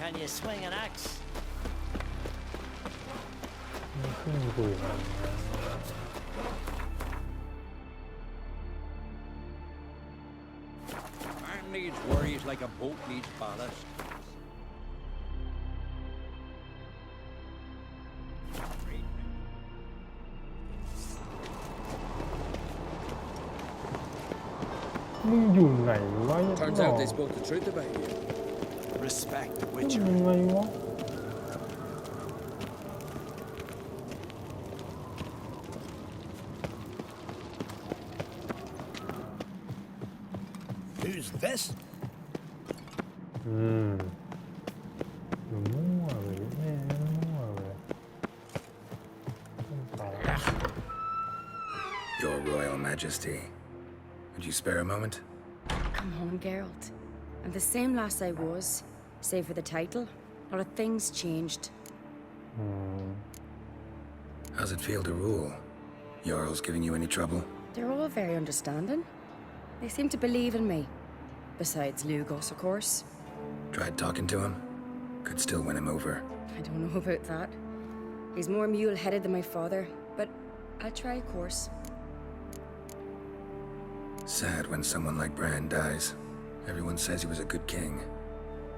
Can you swing an axe? ไม่ขึ้นกูอีกแล้ว Man needs worries like a boat needs ballast.มึงอยู่ไหนวะ Turns out they spoke the truth about you. Respect the มึง Witcher. ยังไงวะ Who's this? อยู่มั่วเลยแม่งมั่วเลยต้องไป Your Royal Majesty, would you spare a moment? Come on, Geralt. I'm the same lass I was, save for the title. A lot of things changed. How's it feel to rule? Jarl's giving you any trouble? They're all very understanding. They seem to believe in me. Besides Lugos, of course. Tried talking to him? Could still win him over. I don't know about that. He's more mule-headed than my father, but I'll try, of course. Sad when someone like Bran dies. Everyone says he was a good king.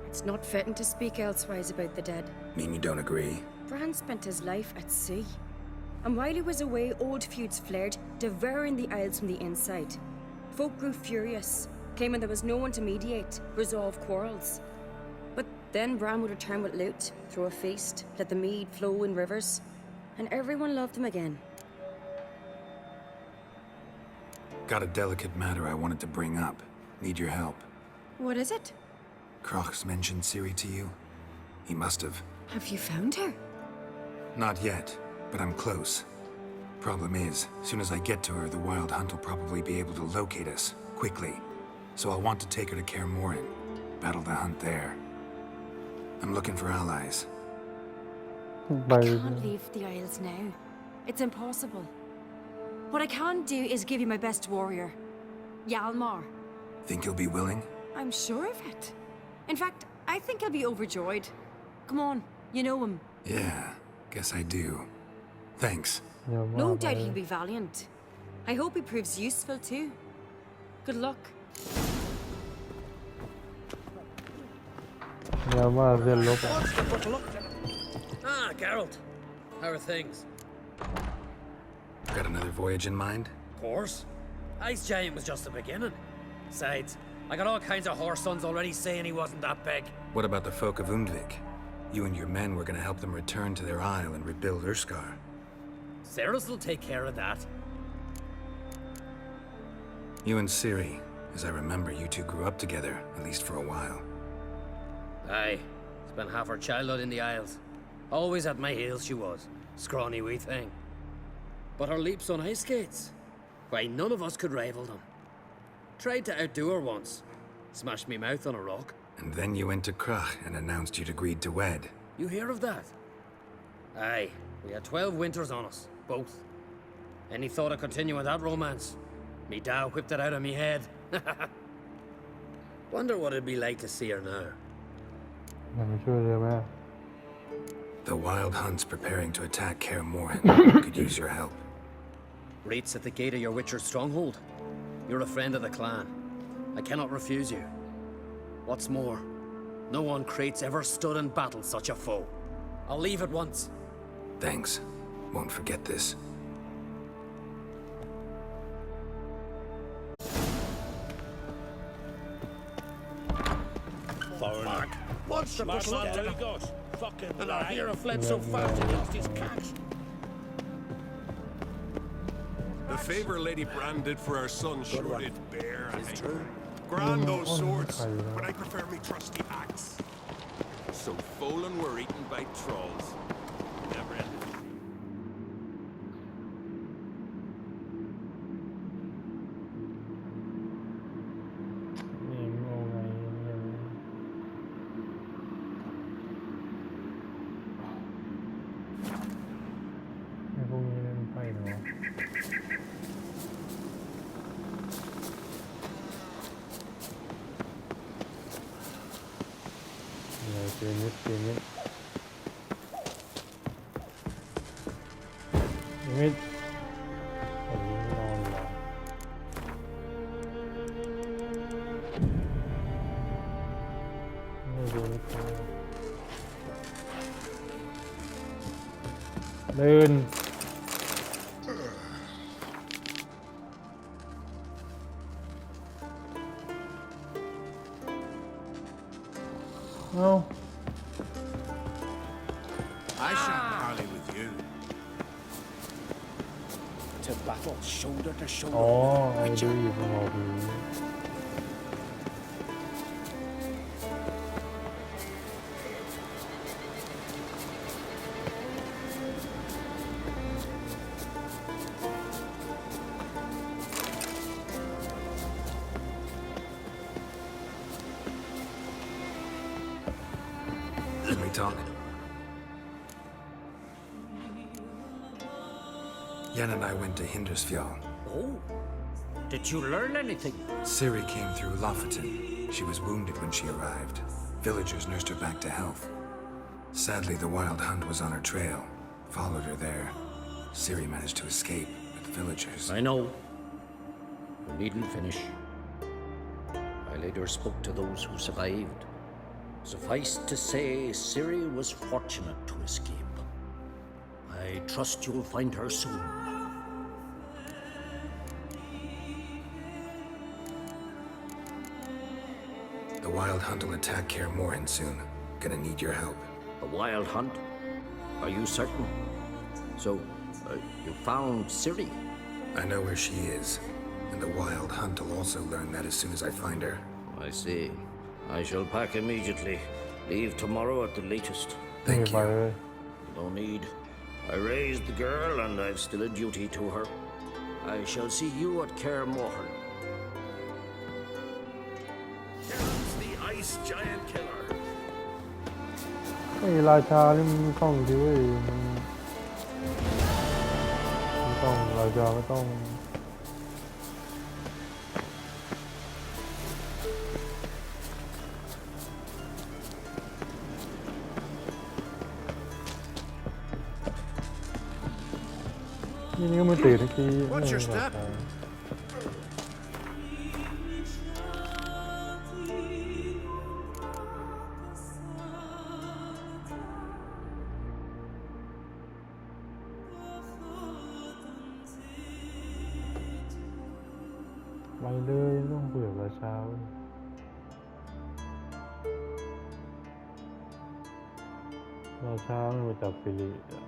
It's not fitting to speak elsewise about the dead. Mean you don't agree? Bran spent his life at sea. And while he was away, old feuds flared, devouring the Isles from the inside. Folk grew furious, claiming there was no one to mediate, resolve quarrels. But then Bran would return with loot, throw a feast, let the mead flow in rivers, and everyone loved him again. Got a delicate matter I wanted to bring up. Need your help. What is it? Crach's mentioned Ciri to you? He must have. Have you found her? Not yet, but I'm close. Problem is, soon as I get to her, the Wild Hunt will probably be able to locate us, quickly. So I'll want to take her to Kaer Morhen, battle the hunt there. I'm looking for allies. ไป I can't leave the Isles now. It's impossible. What I can do is give you my best warrior, Hjalmar. Think you'll be willing? I'm sure of it. In fact, I think he'll be overjoyed. Come on, you know him. Yeah, guess I do. Thanks. อย่าว่า No ไป doubt he'll be valiant. I hope he proves useful too. Good luck. อย่าว่าเรียนลบอะ What's the book look? Ah, Geralt. How are things? Got another voyage in mind? Of course. Ice Giant was just the beginning. Besides, I got all kinds of horse sons already saying he wasn't that big. What about the folk of Undvik? You and your men were gonna help them return to their isle and rebuild Urskar. Cerys will take care of that. You and Ciri, as I remember, you two grew up together, at least for a while. Aye. Spent half her childhood in the Isles. Always at my heels she was. Scrawny wee thing. But her leaps on ice skates? Why, none of us could rival them. Tried to outdo her once. Smashed me mouth on a rock. And then you went to Crach and announced you'd agreed to wed. You hear of that? Aye. We had 12 winters on us. Both. Any thought of continuing that romance? Me da whipped it out of me head. Wonder what it'd be like to see her now. อย่ามาช่วยเลยแม่ The Wild Hunt's preparing to attack Kaer Morhen. Could use your help. Rates at the gate of your Witcher's stronghold. You're a friend of the clan. I cannot refuse you. What's more, no one Crate's ever stood in battle such a foe. I'll leave at once. Thanks. Won't forget this. Fuck. What's the blood? And our hero fled so fast he lost his catch. The favor Lady Bran did for our son sure did bear. It's true. Grand those swords, but I prefer me trusty axe. So Folan were eaten by trolls. Never ended. นี่งงไงเนี่ยไอ้พวกนี้เล่นไพ่เหรอไหน เจนิดเจนิดมิดอันนี้ไม่นอนเหรอไม่ดูนี่ครับเดินเอา I shan't parley with you. To battle shoulder to อ๋อ shoulder. ไอ้ดูอยู่ตรงหัวผีCan we talk? Yen and I went to Hindersfjall. Oh, did you learn anything? Ciri came through Lofoten. She was wounded when she arrived. Villagers nursed her back to health. Sadly, the Wild Hunt was on her trail. Followed her there. Ciri managed to escape, but the villagers... I know. You needn't finish. I later spoke to those who survived. Suffice to say, Ciri was fortunate to escape. I trust you'll find her soon. The Wild Hunt will attack Kaer Morhen soon. Gonna need your help. A wild hunt? Are you certain? So, you found Ciri? I know where she is. And the Wild Hunt will also learn that as soon as I find her. I see. I shall pack immediately. Leave tomorrow at the latest. ไม่ Thank ไป you. เลย No need. I raised the girl and I've still a duty to her. I shall see you at Kaer Morhen. Here's the ice giant killer. ไอ้ราชานี่มันต้องดิเว้ยมันต้องราชาก็ต้องนี่ก็มาตื่นที Watch your step. ไปเลยต้องเบื่อราชาเว้ยราชามันมาจับฟิลิปอะ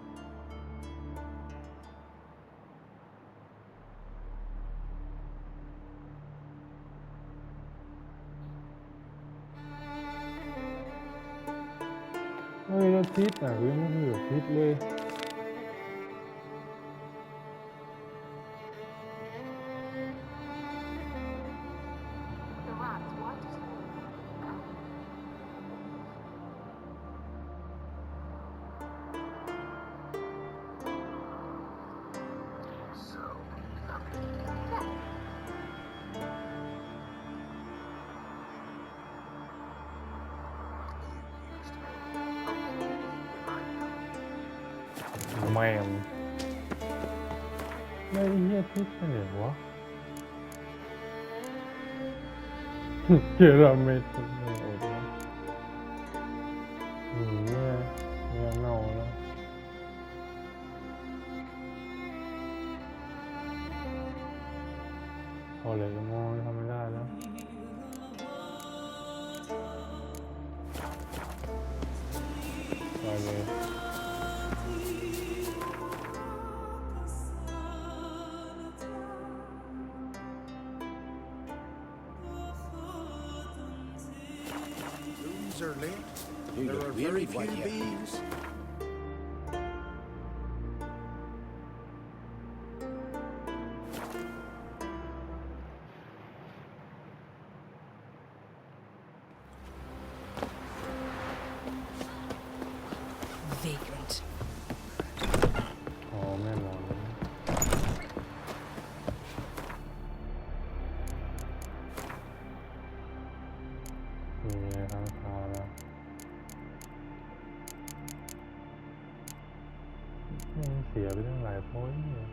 เฮ้ยแล้วทิศอ่ะยังไม่เบื่อทิศเลย แม่งไม่เฮียทิศไปไหนวะ เจอราเมดไม่อดนะเนี่ยเน่าแล้วพอเลยก็มองทำไม่ได้แล้วไปเลย Rooms are late. You There look are weary, very few Gwydion. bees. Vagrant. อ๋อแม่หมอนี่ทางคาแล้ว เสียไปตั้งหลายโพสต์เนี่ย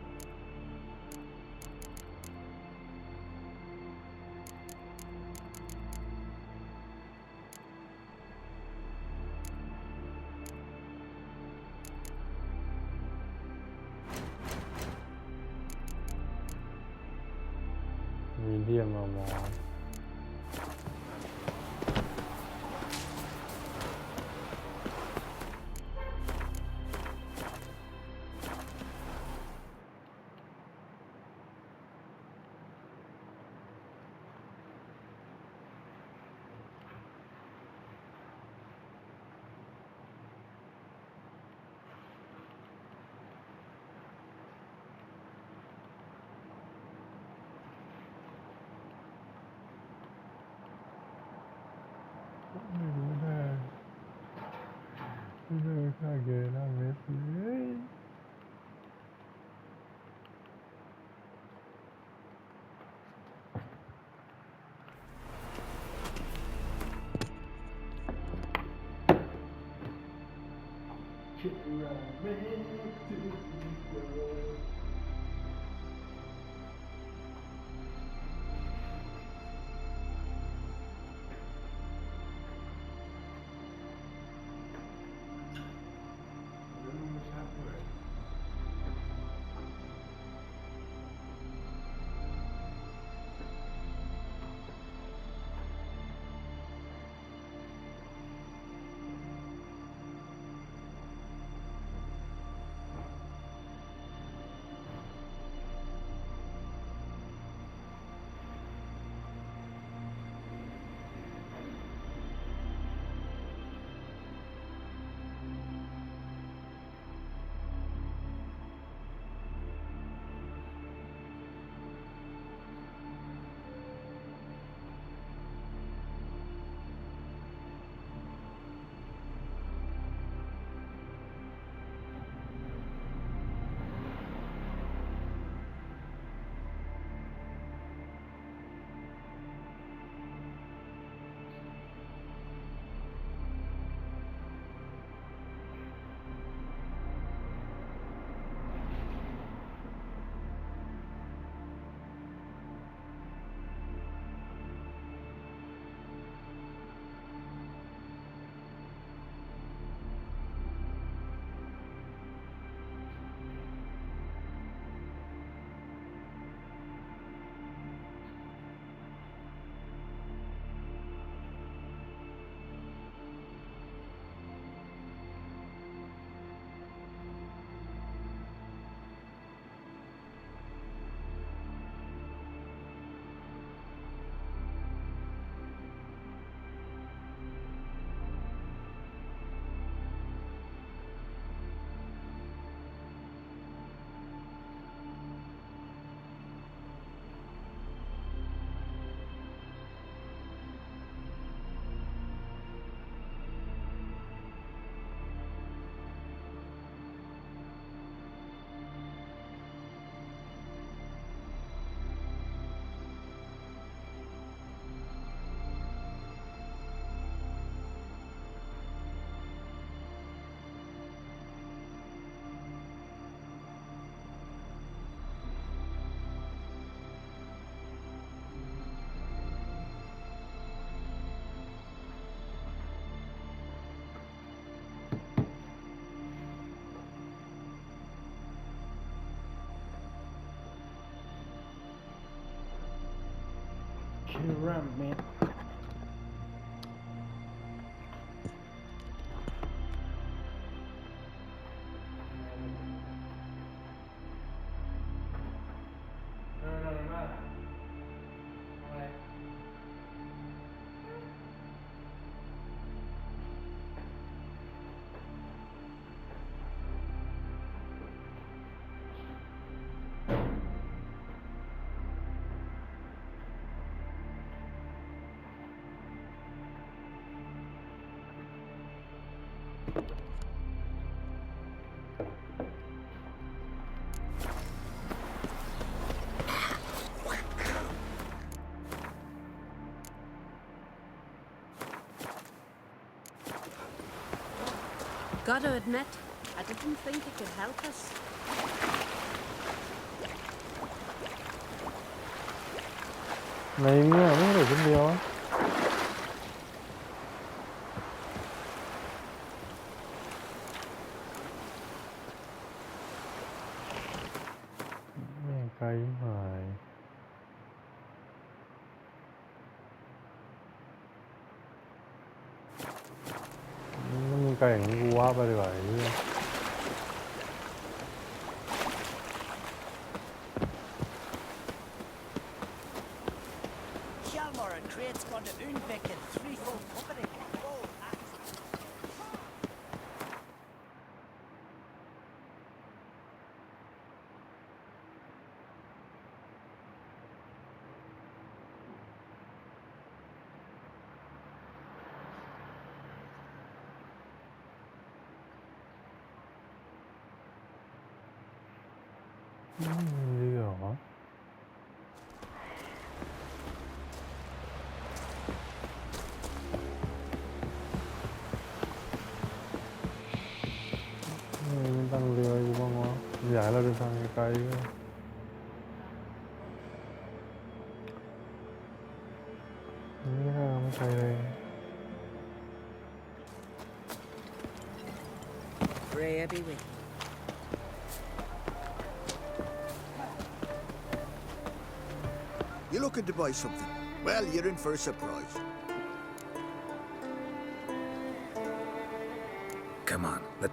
มีเดียมมามอ ไม่รู้นะไม่รู้ค่าเกยล่างเล็บเลยคิดว่าไม่ถึงเลย Pyramid. Gotta admit, I didn't think it could help us. ในเงี้ยไม่ได้คนเดียวอะแม่งไกลหายมันมีไกลอย่างนี้กูว่าไปดีกว่าไอ้เหี้ย Hjalmar and Crate's gone to Unvik in threefold company. Oh, đi rồi hả? Mình tăng liều gì không á? Giải là được thằng cái cây. Nghĩ ra không cây đây. Freya be with you. You looking to buy something? Well, you're in for a surprise. Come on, let...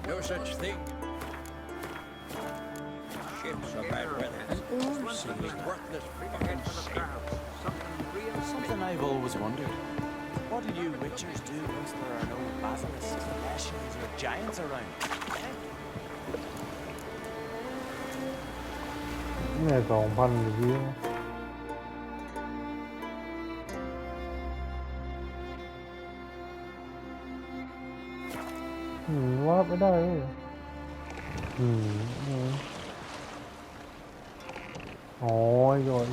No such thing. Ships are bad weather. Seemingly worthless fucking sailors. Something I've always wondered. What do you witchers do once there are no basilisks, Hessians, or giants around? Cái này 2,000 rồi kia. Quá ở đây. Ôi rồi.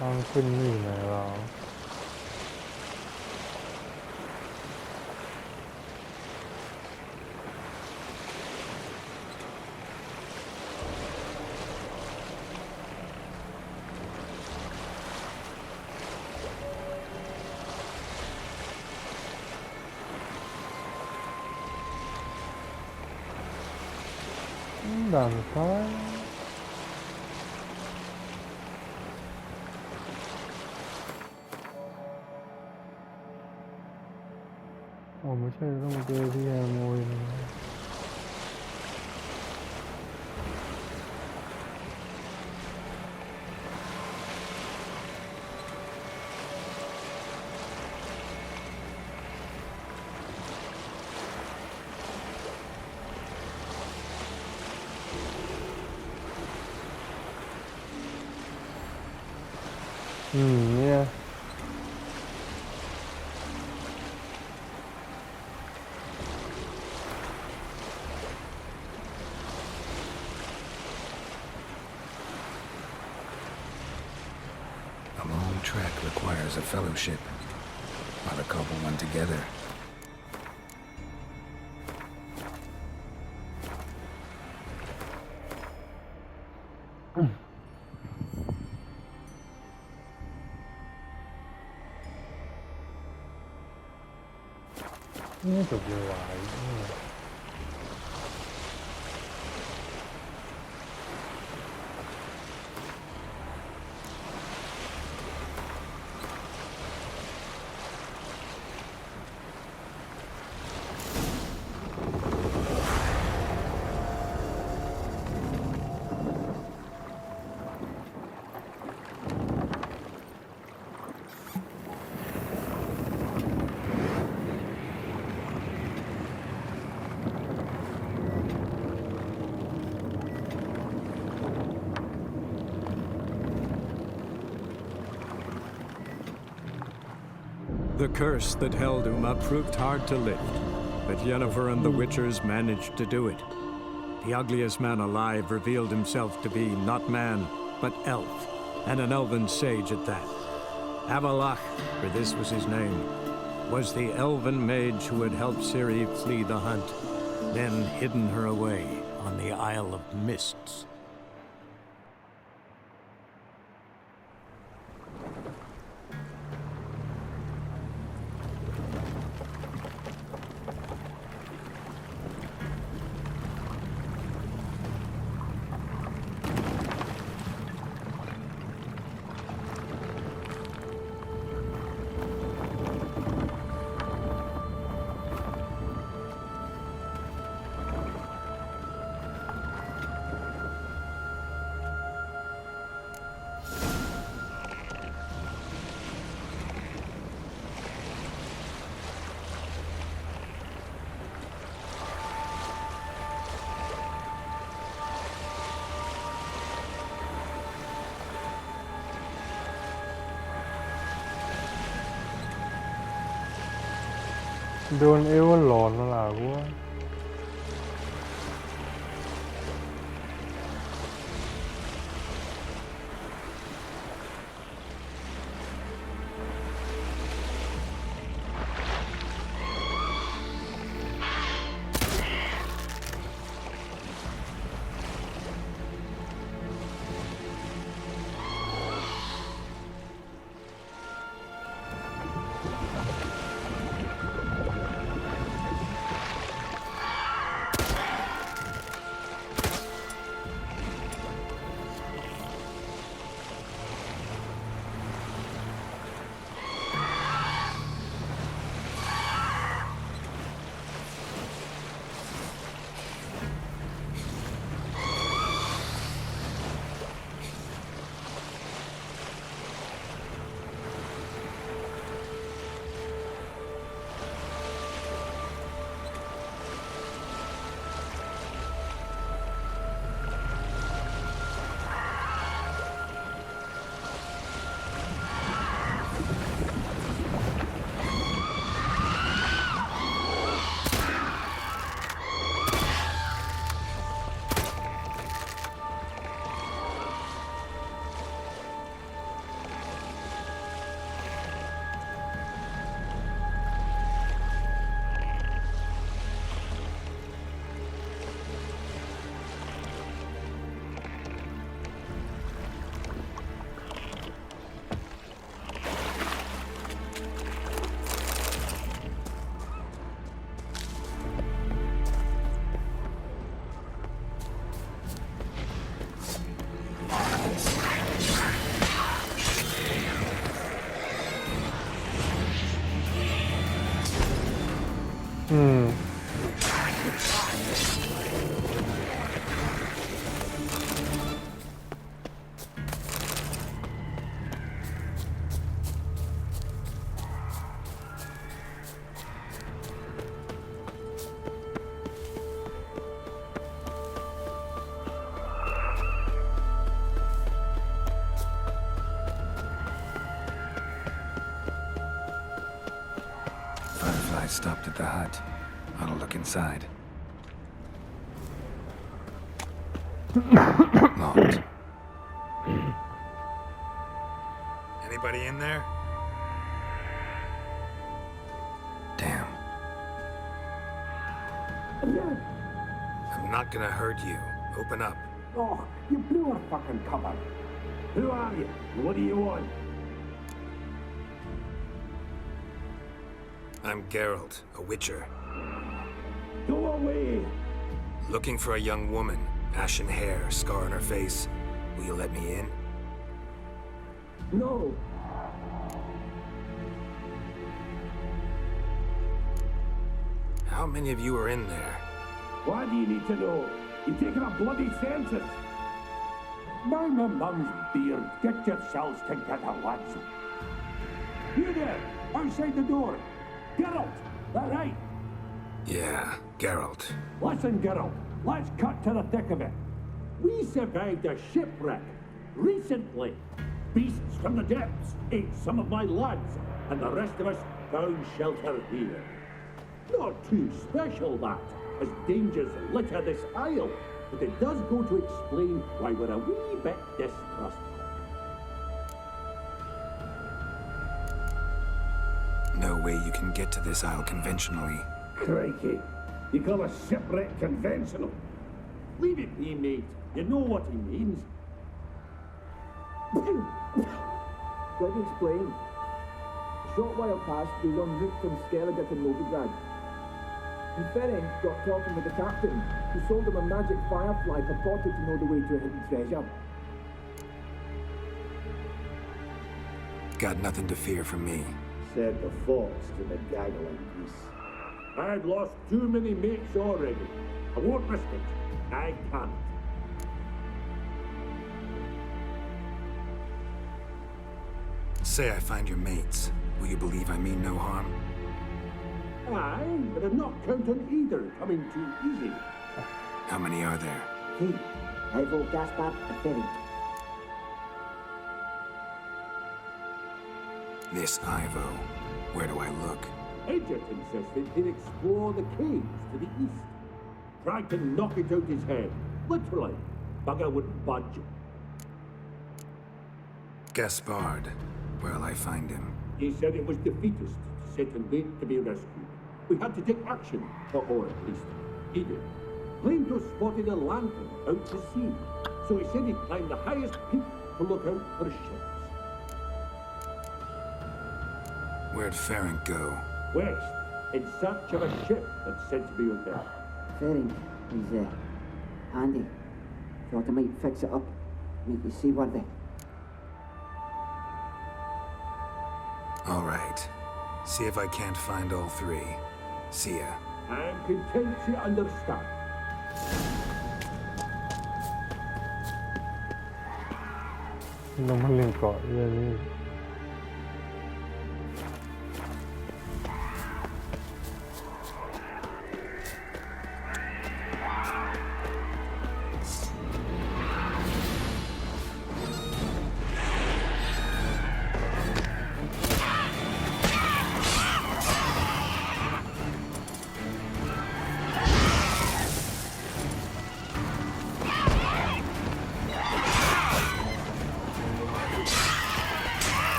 Đangขึ้นนี่ไหนเรา ด่านสุดท้ายอ๋อไม่ใช่ต้องมาเจอที่แอร์โมยนะเนี่ย A long trek requires a fellowship. Ought to cobble one together. Ini jauh lagi. The curse that held Uma proved hard to lift, but Yennefer and the Witchers managed to do it. The ugliest man alive revealed himself to be not man, but elf, and an elven sage at that. Avalach, for this was his name, was the elven mage who had helped Ciri flee the hunt, then hidden her away on the Isle of Mists.โดนเอวหลอนมาล่ะกูว่า I stopped at the hut. I'll look inside. Locked. Anybody in there? Damn. I'm not gonna hurt you. Open up. Oh, you blew our fucking cover. Who are you? What do you want? I'm Geralt, a witcher. Go away! Looking for a young woman. Ashen hair, scar on her face. Will you let me in? No! How many of you are in there? Why do you need to know? You taking a bloody census? Mind my mum's beard. Get yourselves together, lads. You there, outside the door. Geralt, that right? Yeah, Geralt. Listen, Geralt, let's cut to the thick of it. We survived a shipwreck recently. Beasts from the depths ate some of my lads. and the rest of us found shelter here. Not too special, that, as dangers litter this isle, but it does go to explain why we're a wee bit distrustful. No way you can get to this isle conventionally. Crikey, you call a shipwreck conventional? Leave it be, mate. You know what he means. Let me explain. A short while past, we were en route from Skellige to Novigrad. And Ferenc got talking with the captain, who sold him a magic firefly purported to know the way to a hidden treasure. Got nothing to fear from me. Said the fox to the gaggling goose. I've lost too many mates already. I won't risk it. I can't. Say I find your mates. Will you believe I mean no harm? Aye, but I'd not count on either coming too easy. How many are there? Hey, Ivo, Gaspard, and Ferenc. This Ivo. Where do I look? Edgett insisted he'd explore the caves to the east. Tried to knock it out his head. Literally. Bugger wouldn't budge. Gaspard. Where'll I find him? He said it was defeatist to sit and wait to be rescued. We had to take action, or at least he did. Claimed to have spotted a lantern out to sea, so he said he'd climb the highest peak to look out for ships. Where'd Ferenc go? West, in search of a ship that's said to be out there. Ferenc, he's handy. Thought I might fix it up, make you seaworthy. All right. See if I can't find all three. See ya. I'm content to understand. Nó mới lên cõi ra đi.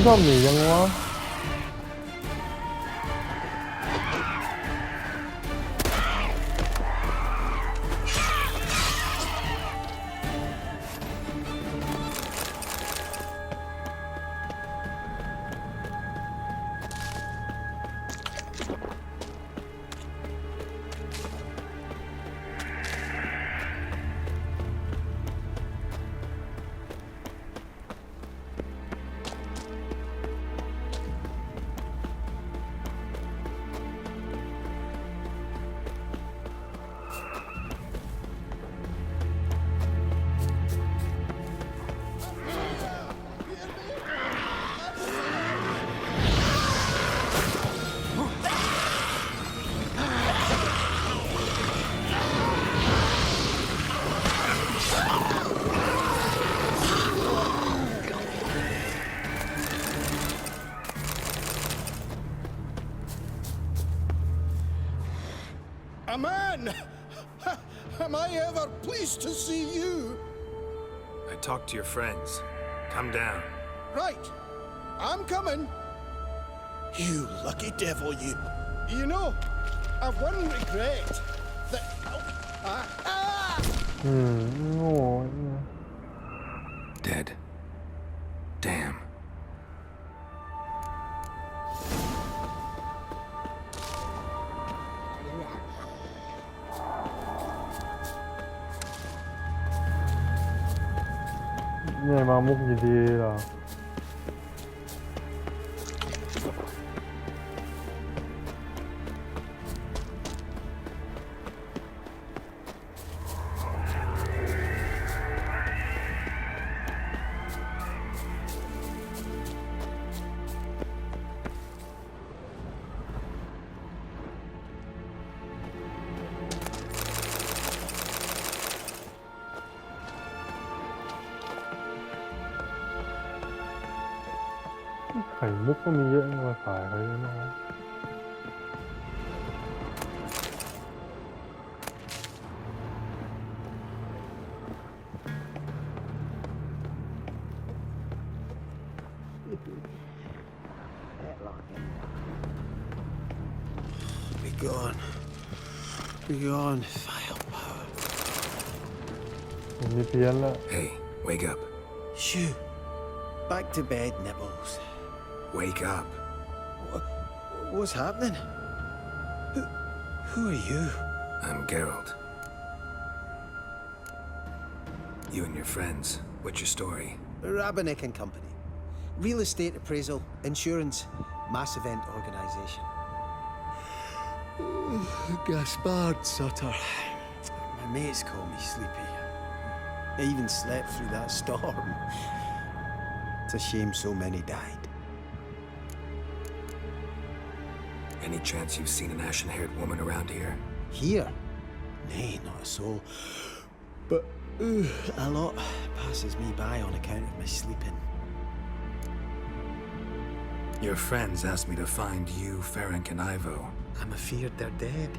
Sao mìยังวะ A man! Am I ever pleased to see you? I talked to your friends. Come down. Right. I'm coming. You lucky devil, you. You know, I've one regret. That... ngu. Dead. Damn. Này mà múc gì đi là ไข่มุกก็มีเยอะมาขายเขาเยอะมาก Be gone. Be gone, vile power. ผมมีเพี้ยนแล้ว Hey, wake up. Shoo. Back to bed, Nibbles. Wake up. What's happening? Who are you? I'm Geralt. You and your friends. What's your story? Rabinick and Company. Real estate appraisal, insurance, mass event organisation. Gaspard Sutter. My mates call me Sleepy. I even slept through that storm. It's a shame so many died. Any chance you've seen an ashen-haired woman around here? Here? Nay, not a soul. But a lot passes me by on account of my sleeping. Your friends asked me to find you, Ferenc, and Ivo. I'm afeard they're dead.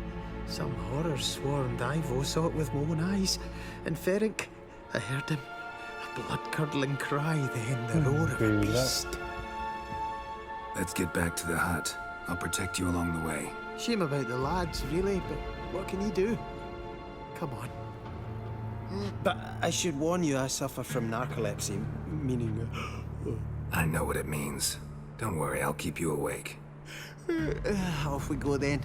Some horror swarmed Ivo, saw it with my own eyes. And Ferenc, I heard him. A blood-curdling cry, then the roar of a beast. Let's get back to the hut. I'll protect you along the way. Shame about the lads, really, but what can you do? Come on. But I should warn you, I suffer from narcolepsy, meaning... I know what it means. Don't worry, I'll keep you awake. Off we go then.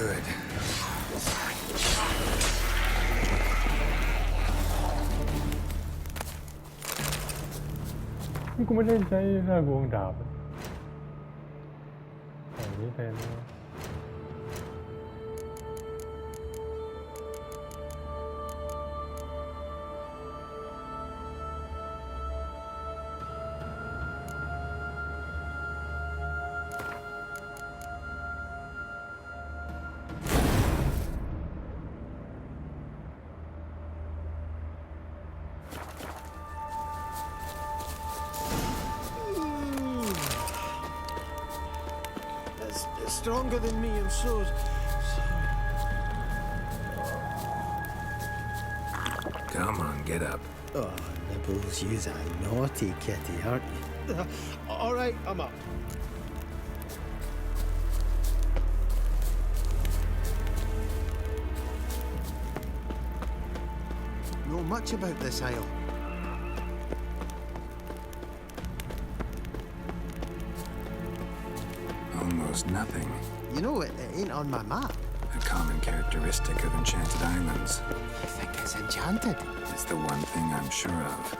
Good. นี่กูไม่ได้ใช้หน้ากวงดาบแต่นี้แทนนะ It's stronger than me, I'm so sorry. Come on, get up. Oh, Nibbles, you's a naughty kitty, aren't you? All right, I'm up. Know much about this isle. Almost nothing. You know, it ain't on my map. A common characteristic of enchanted islands. You think it's enchanted? It's the one thing I'm sure of.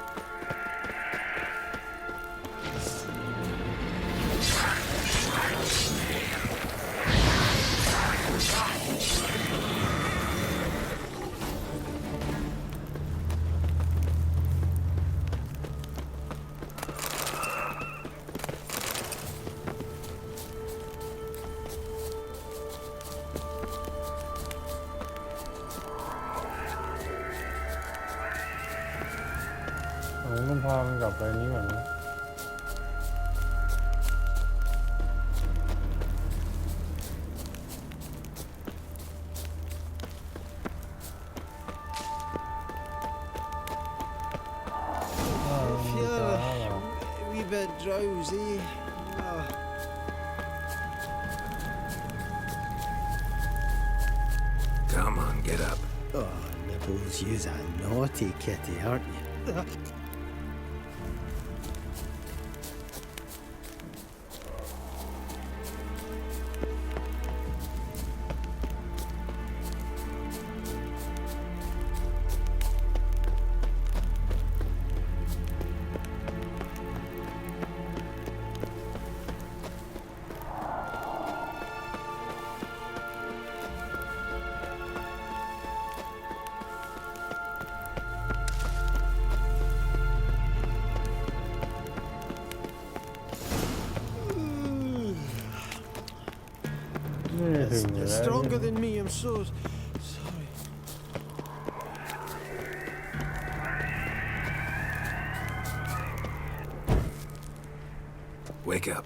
ต้องพามันกลับไปนี้ก่อนนะ You're a wee bit drowsy. Oh. Come on, get up. Oh, Nibbles, you's a naughty kitty, aren't you? ถึงอยู่ You're แล้ว stronger than me, I'm so sorry. Wake up.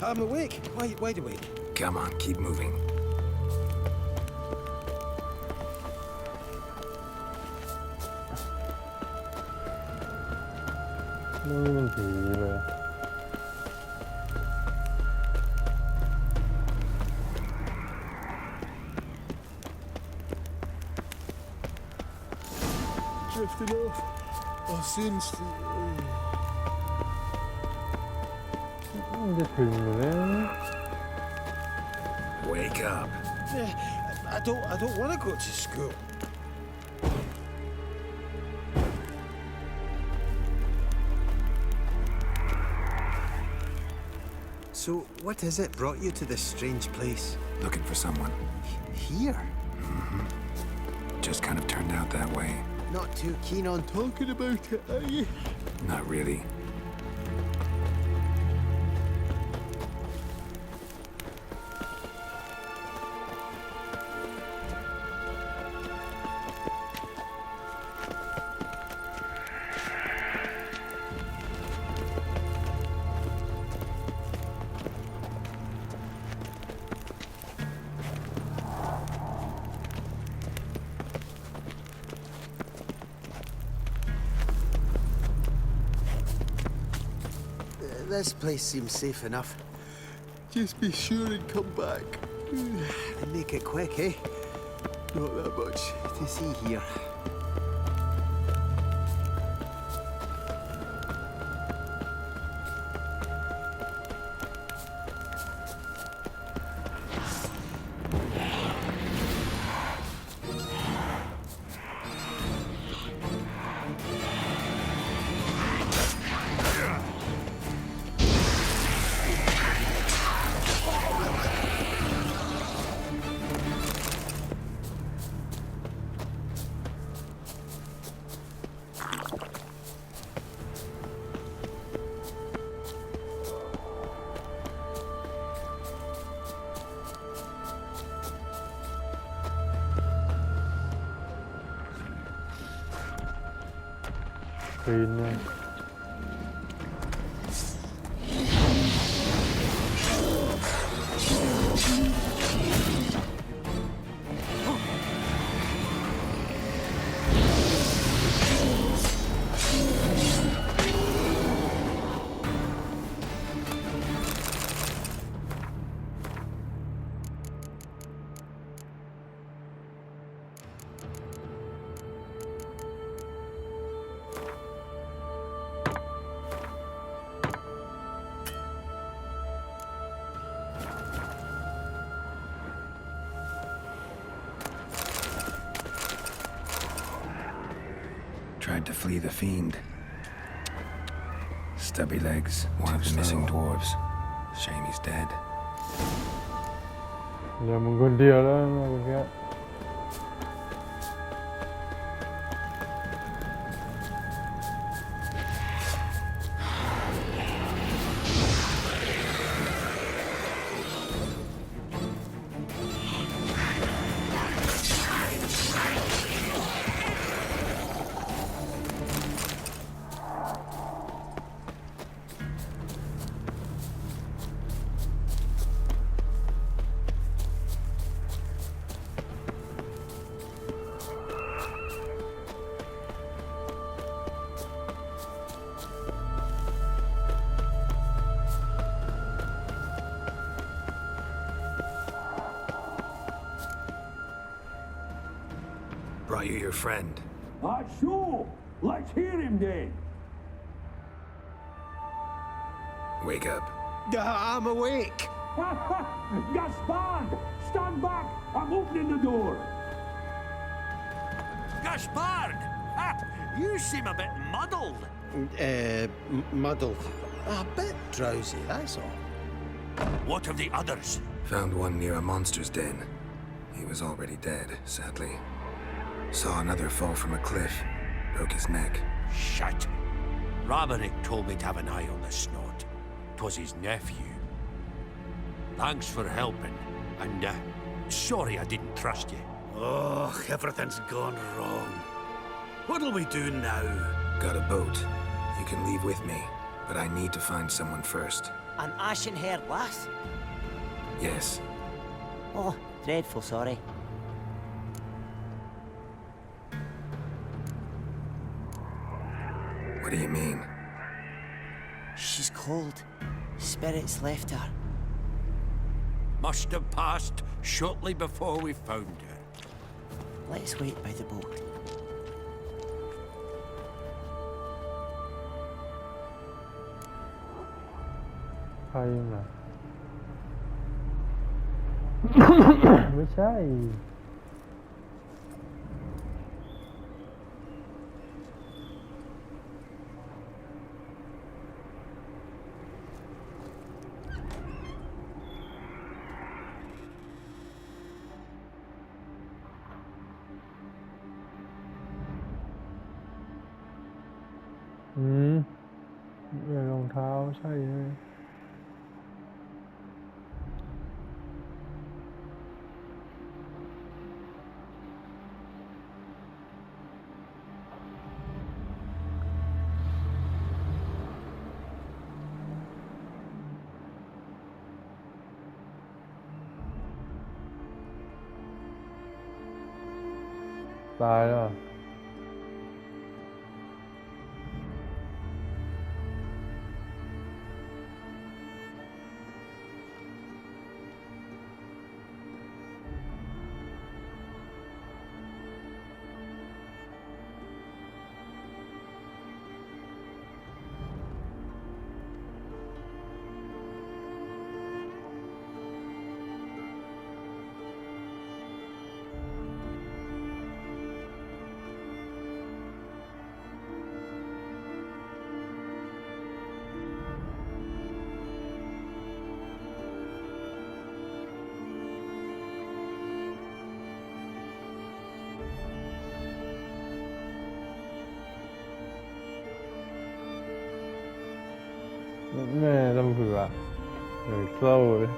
I'm awake. Wide awake. Come on, keep moving. Move ผีเลย Drifting off. I'll soon sleep. มันจะถึงอยู่แล้ว Wake up. I don't want to go to school. So, what is it brought you to this strange place? Looking for someone. Here? Just kind of turned out that way. Not too keen on talking about it, are you? Not really. This place seems safe enough. Just be sure and come back. And make it quick, eh? Not that much to see here. Clean. Tried to flee the fiend. Stubby legs, one of the missing dwarves. Shame he's dead. เดี๋ยวมึงคนเดียวแล้วนะมึงแค่ Brought you your friend. Sure. Let's hear him then. Wake up. I'm awake. Gaspard! Stand back! I'm opening the door. Gaspard! You seem a bit muddled. Muddled. A bit drowsy, that's all. What of the others? Found one near a monster's den. He was already dead, sadly. Saw another fall from a cliff. Broke his neck. Shite. Ramarick told me to have an eye on the snot. 'Twas his nephew. Thanks for helping. And, sorry I didn't trust you. Oh, everything's gone wrong. What'll we do now? Got a boat. You can leave with me, but I need to find someone first. An ashen-haired lass? Yes. Oh, dreadful sorry. What do you mean? She's cold. Spirits left her. Must have passed shortly before we found her. Let's wait by the boat. Mà. ไม่ใช่ รองเท้าใช่ไหม ตายแล้ว แม่ต้องเผื่อเดี๋ยวเศร้าเลย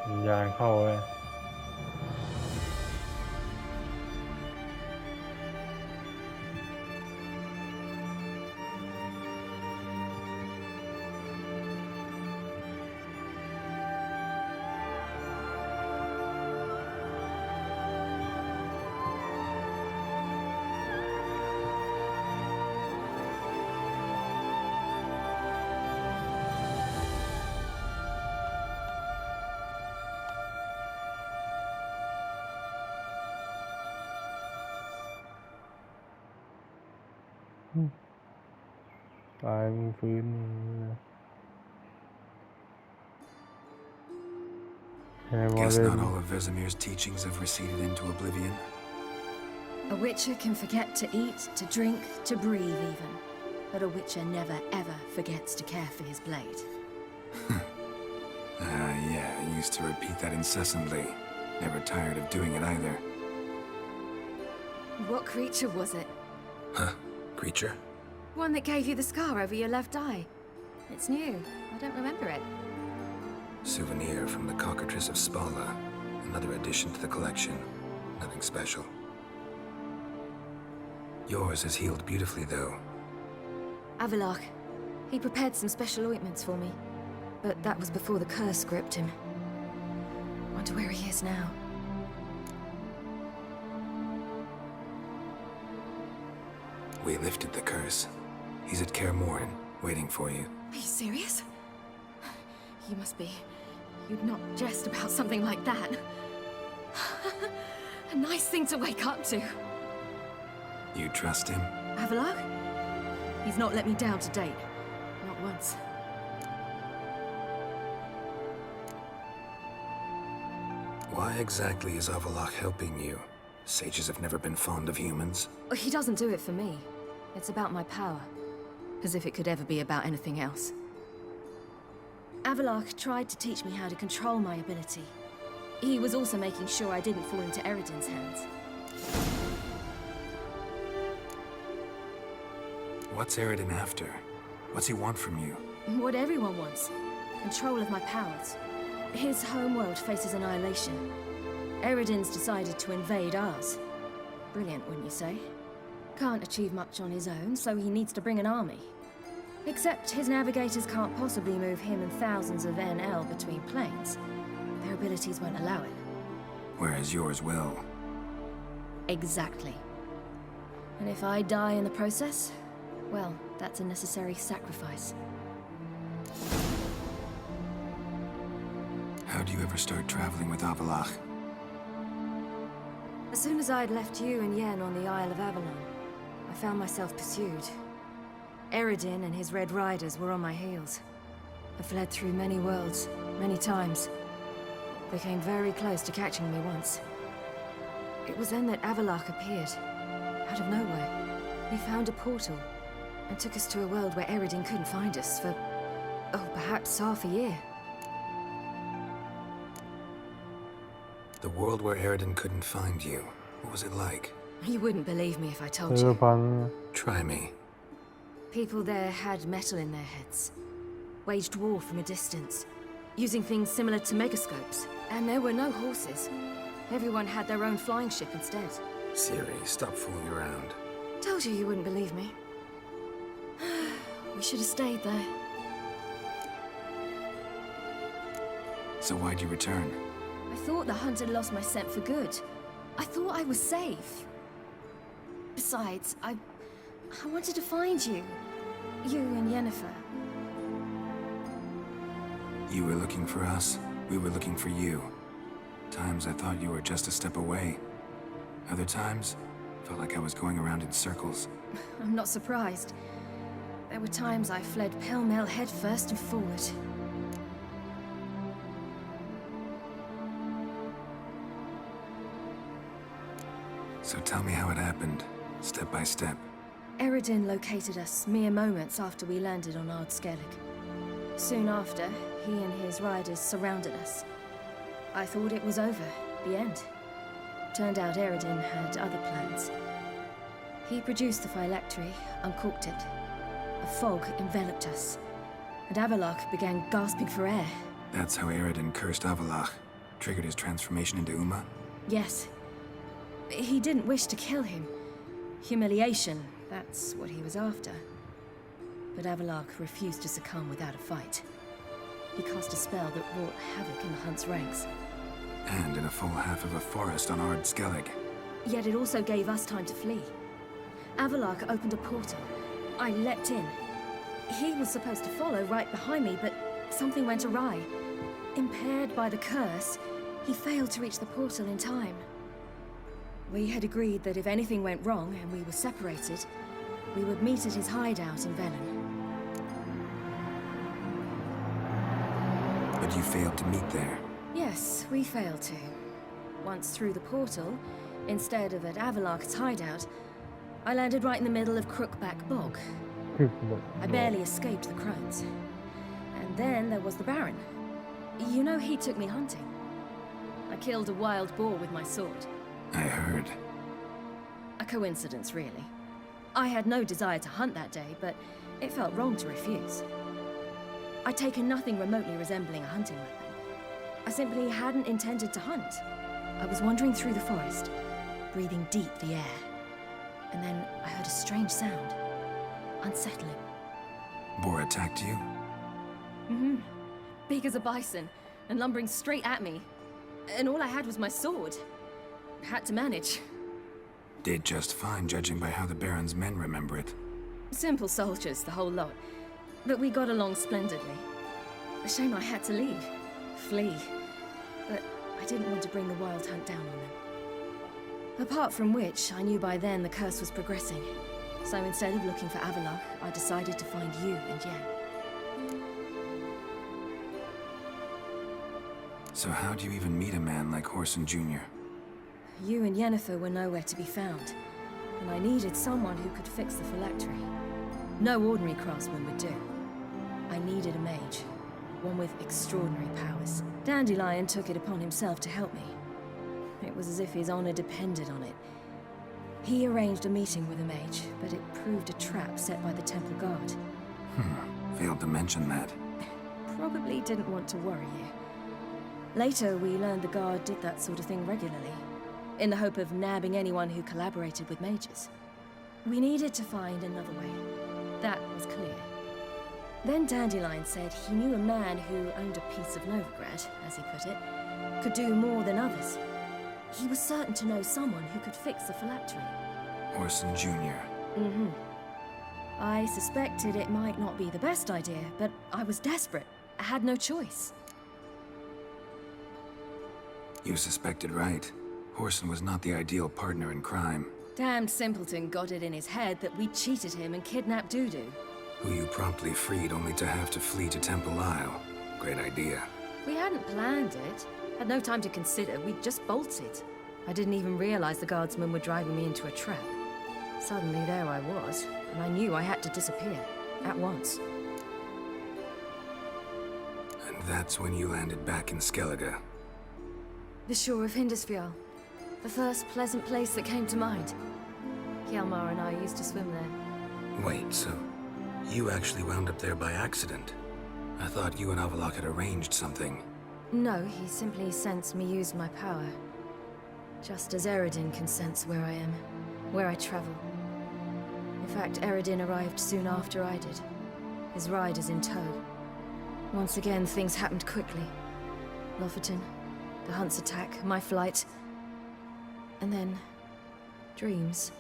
วิญญาณเข้าเลย ตายมึงฟื้นนะ Guess not all of Vesemir's teachings have receded into oblivion. A witcher can forget to eat, to drink, to breathe even. But a witcher never ever forgets to care for his blade. Yeah, I used to repeat that incessantly. Never tired of doing it either. What creature was it? Huh? Creature? One that gave you the scar over your left eye. It's new. I don't remember it. Souvenir from the Cockatrice of Spala. Another addition to the collection. Nothing special. Yours is healed beautifully, though. Avalok. He prepared some special ointments for me. But that was before the curse gripped him. Wonder where he is now. We lifted the curse. He's at Kaer Morhen, waiting for you. Are you serious? You must be. You'd not jest about something like that. A nice thing to wake up to. You trust him? Avalok? He's not let me down to date. Not once. Why exactly is Avalok helping you? Sages have never been fond of humans. He doesn't do it for me. It's about my power. As if it could ever be about anything else. Avalok tried to teach me how to control my ability. He was also making sure I didn't fall into Eridan's hands. What's Eridan after? What's he want from you? What everyone wants. Control of my powers. His homeworld faces annihilation. Eridan's decided to invade ours. Brilliant, wouldn't you say? Can't achieve much on his own, so he needs to bring an army. Except his navigators can't possibly move him and thousands of NL between planes. Their abilities won't allow it. Whereas yours will. Exactly. And if I die in the process, well, that's a necessary sacrifice. How'd you ever start traveling with Avallac'h? As soon as I'd left you and Yen on the Isle of Avalon, I found myself pursued. Eridan and his Red Riders were on my heels. I fled through many worlds, many times. They came very close to catching me once. It was then that Avallac'h appeared, out of nowhere. He found a portal, and took us to a world where Eridan couldn't find us for, oh, perhaps half a year. The world where Eridan couldn't find you. What was it like? You wouldn't believe me if I told you. Try me. People there had metal in their heads. Waged war from a distance, using things similar to megascopes. And there were no horses. Everyone had their own flying ship instead. Ciri, stop fooling around. Told you wouldn't believe me. We should have stayed there. So why'd you return? I thought the hunt had lost my scent for good. I thought I was safe. Besides, I wanted to find you. You and Yennefer. You were looking for us. We were looking for you. Times I thought you were just a step away. Other times, felt like I was going around in circles. I'm not surprised. There were times I fled pell-mell head first and forward. So tell me how it happened, step by step. Eridan located us mere moments after we landed on Ard Skellig. Soon after, he and his riders surrounded us. I thought it was over, the end. Turned out Eridan had other plans. He produced the phylactery, uncorked it. A fog enveloped us, and Avallac'h began gasping for air. That's how Eridan cursed Avallac'h, triggered his transformation into Uma? Yes. He didn't wish to kill him. Humiliation, that's what he was after. But Avallac'h refused to succumb without a fight. He cast a spell that wrought havoc in the Hunt's ranks. And in a full half of a forest on Ard Skellig. Yet it also gave us time to flee. Avallac'h opened a portal. I leapt in. He was supposed to follow right behind me, but something went awry. Impaired by the curse, he failed to reach the portal in time. We had agreed that if anything went wrong and we were separated, we would meet at his hideout in Velen. But you failed to meet there. Yes, we failed to. Once through the portal, instead of at Avallac'h's hideout, I landed right in the middle of Crookback Bog. I barely escaped the crones. And then there was the Baron. You know, he took me hunting. I killed a wild boar with my sword. I heard. A coincidence, really. I had no desire to hunt that day, but it felt wrong to refuse. I'd taken nothing remotely resembling a hunting weapon. I simply hadn't intended to hunt. I was wandering through the forest, breathing deep the air. And then I heard a strange sound. Unsettling. Boar attacked you? Mm-hmm. Big as a bison, and lumbering straight at me. And all I had was my sword. Had to manage. Did just fine, judging by how the Baron's men remember it. Simple soldiers, the whole lot. But we got along splendidly. A shame I had to leave. Flee. But I didn't want to bring the Wild Hunt down on them. Apart from which, I knew by then the curse was progressing. So instead of looking for Avallac'h, I decided to find you and Yen. So how'd you even meet a man like Whoreson Jr.? You and Yennefer were nowhere to be found, and I needed someone who could fix the phylactery. No ordinary craftsman would do. I needed a mage, one with extraordinary powers. Dandelion took it upon himself to help me. It was as if his honor depended on it. He arranged a meeting with a mage, but it proved a trap set by the Temple Guard. Failed to mention that. Probably didn't want to worry you. Later, we learned the Guard did that sort of thing regularly, in the hope of nabbing anyone who collaborated with mages. We needed to find another way. That was clear. Then Dandelion said he knew a man who owned a piece of Novigrad, as he put it, could do more than others. He was certain to know someone who could fix the phylactery. Orson Jr. Mm-hmm. I suspected it might not be the best idea, but I was desperate. I had no choice. You suspected right. Orson was not the ideal partner in crime. Damned simpleton got it in his head that we cheated him and kidnapped Dudu. Who you promptly freed only to have to flee to Temple Isle. Great idea. We hadn't planned it. Had no time to consider. We just bolted. I didn't even realize the guardsmen were driving me into a trap. Suddenly there I was, and I knew I had to disappear. At once. And that's when you landed back in Skellige. The shore of Hindisfjall. The first pleasant place that came to mind. Hjalmar and I used to swim there. Wait, so you actually wound up there by accident? I thought you and Avallac'h had arranged something. No, he simply sensed me use my power. Just as Eredin can sense where I am, where I travel. In fact, Eredin arrived soon after I did. His riders in tow. Once again, things happened quickly. Lofoten, the Hunt's attack, my flight. And then, dreams.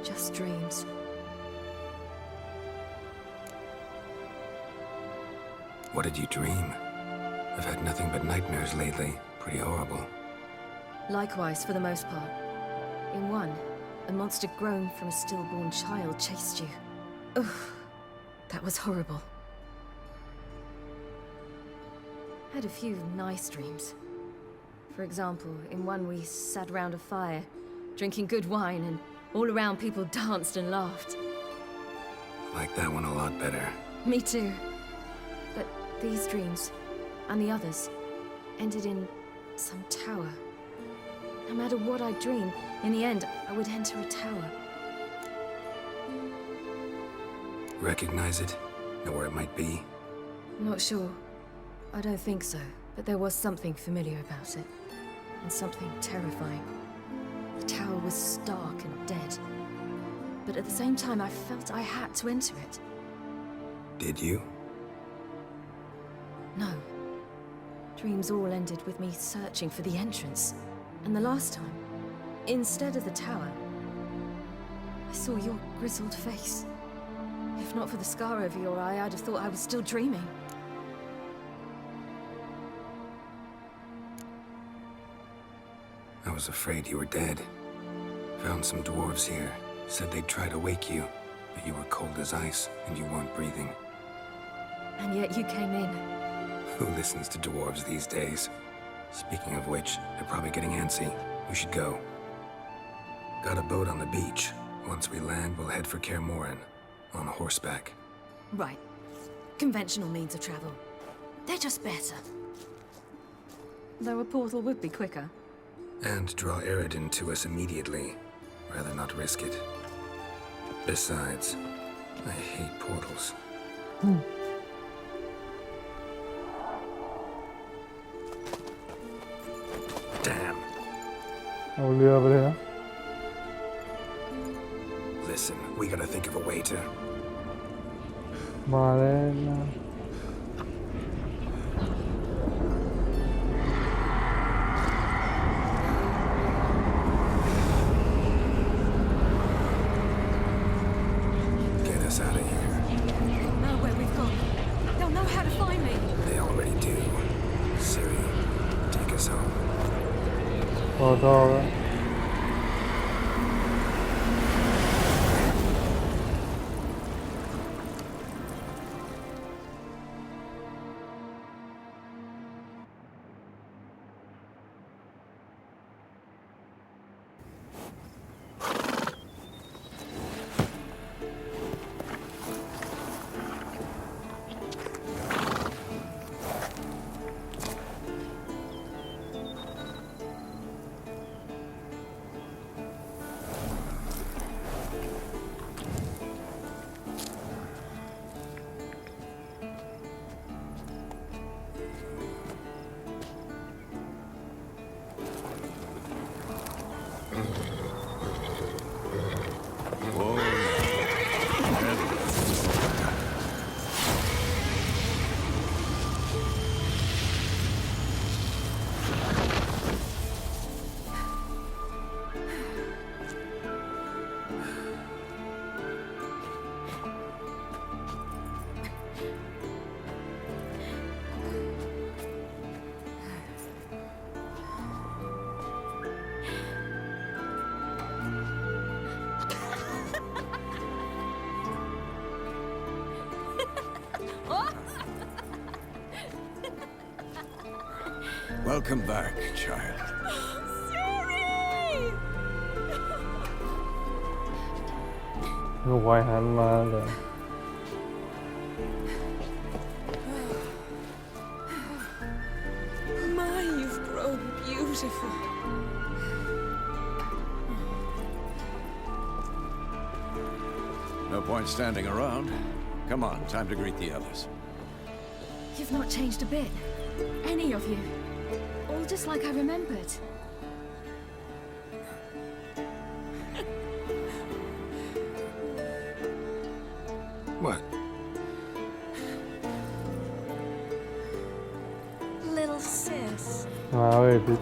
Just dreams. What did you dream? I've had nothing but nightmares lately. Pretty horrible. Likewise, for the most part. In one, a monster grown from a stillborn child chased you. Ugh, that was horrible. Had a few nice dreams. For example, in one we sat round a fire, drinking good wine, and all around people danced and laughed. Like that one a lot better. Me too. But these dreams, and the others, ended in some tower. No matter what I dream, in the end, I would enter a tower. Recognize it? Know where it might be? Not sure. I don't think so, but there was something familiar about it. And something terrifying. The tower was stark and dead. But at the same time, I felt I had to enter it. Did you? No. Dreams all ended with me searching for the entrance. And the last time, instead of the tower, I saw your grizzled face. If not for the scar over your eye, I'd have thought I was still dreaming. I was afraid you were dead. Found some dwarves here. Said they'd try to wake you, but you were cold as ice and you weren't breathing. And yet you came in. Who listens to dwarves these days? Speaking of which, they're probably getting antsy. We should go. Got a boat on the beach. Once we land, we'll head for Kaer Morhen. On horseback. Right. Conventional means of travel. They're just better. Though a portal would be quicker. And draw Eredin to us immediately. Rather not risk it. Besides, I hate portals. Damn. Över det. Listen, we gotta think of a way to... Marella. Get us out of here. They'll know where we've gone. They'll know how to find me. They already do. Ciri, take us home. Och då... Welcome back, child. Nó quay hắn mà rồi. My, you've grown beautiful. No point standing around. Come on, time to greet the others. You've not changed a bit. Any of you. All just like I remembered. What? Little sis. À ơi, thì.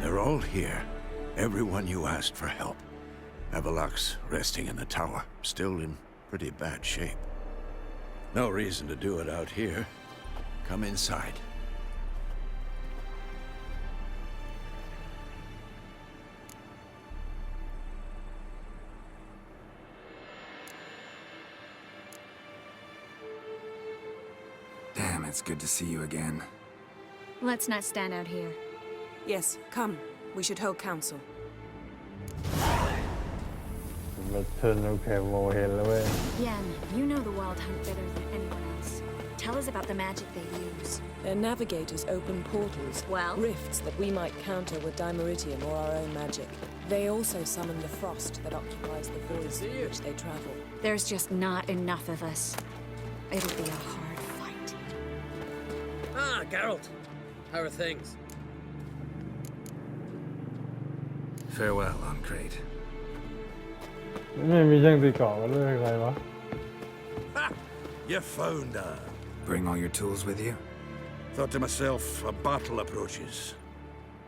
They're all here. Everyone you asked for help. Avalok's resting in the tower, still in pretty bad shape. No reason to do it out here. Come inside. Damn, it's good to see you again. Let's not stand out here. Yes, come. We should hold council. Yen, you know the Wild Hunt better than anyone else. Tell us about the magic they use. Their navigators open portals, rifts that we might counter with Dimeritium or our own magic. They also summon the frost that occupies the voids in which they travel. There's just not enough of us. It'll be a hard fight. Ah, Geralt. How are things? Farewell, Ancrate. ไม่มีเรื่องตีเกาะกันเลยอะไรวะ You found her. Bring all your tools with you? Thought to myself, a battle approaches.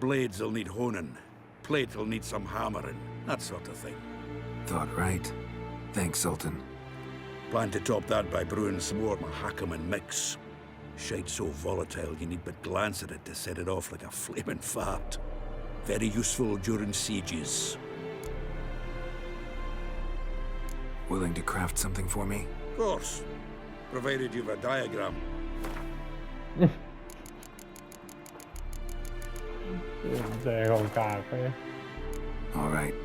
Blades will need honing. Plate will need some hammering. That sort of thing. Thought right. Thanks, Sultan. Plan to top that by brewing some more Mahakaman mix. Shite so volatile you need but glance at it to set it off like a flaming fart. Very useful during sieges. Willing to craft something for me? Of course. Provided you've a diagram. ใจของกากไป All right.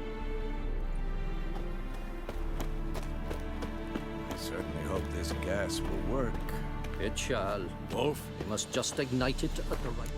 I certainly hope this gas will work. It shall. Wolf? We must just ignite it at the right...